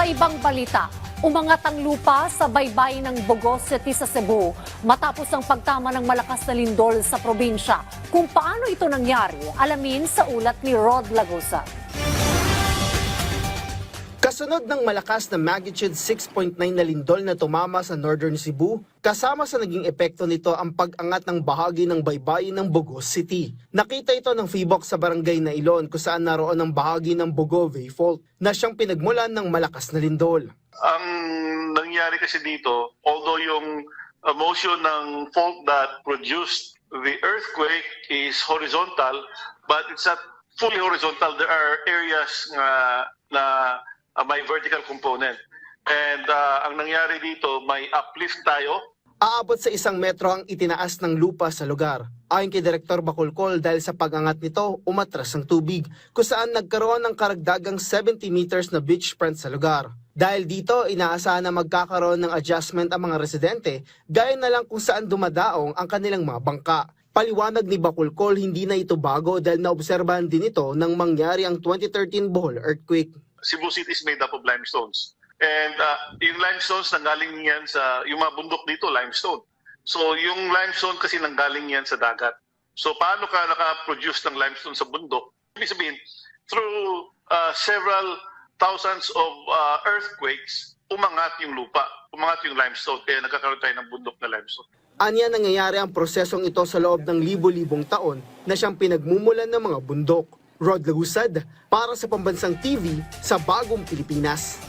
Sa ibang balita, umangat ang lupa sa baybayin ng Bogos City sa Cebu matapos ang pagtama ng malakas na lindol sa probinsya. Kung paano ito nangyari, alamin sa ulat ni Rod Lagusa. Kasunod ng malakas na magnitude 6.9 na lindol na tumama sa Northern Cebu, kasama sa naging epekto nito ang pag-angat ng bahagi ng baybayin ng Bogos City. Nakita ito ng FIBOC sa barangay Nailon kung saan naroon ang bahagi ng Bogove Fault na siyang pinagmulan ng malakas na lindol. Ang nangyari kasi dito, although yung motion ng fault that produced the earthquake is horizontal, but it's not fully horizontal. There are areas na may vertical component. And ang nangyari dito, may uplift tayo. Aabot sa 1 metro ang itinaas ng lupa sa lugar. Ayon kay Direktor Bacolcol, dahil sa pag-angat nito, umatras ang tubig, kung saan nagkaroon ng karagdagang 70 meters na beach front sa lugar. Dahil dito, inaasahan na magkakaroon ng adjustment ang mga residente, gaya na lang kung saan dumadaong ang kanilang mga bangka. Paliwanag ni Bacolcol, hindi na ito bago dahil naobserbahan din ito nang mangyari ang 2013 Bohol earthquake. Cebu City is made up of limestones. And yung limestones nanggaling yan sa, yung mga bundok dito, limestone. So yung limestone kasi nanggaling yan sa dagat. So paano ka naka-produce ng limestone sa bundok? Ibig sabihin, through several thousands of earthquakes, umangat yung lupa, umangat yung limestone, kaya nagkakaroon tayo ng bundok na limestone. Anya nangyayari ang prosesong ito sa loob ng libo-libong taon na siyang pinagmumulan ng mga bundok. Rod Lagusad, para sa Pambansang TV sa Bagong Pilipinas.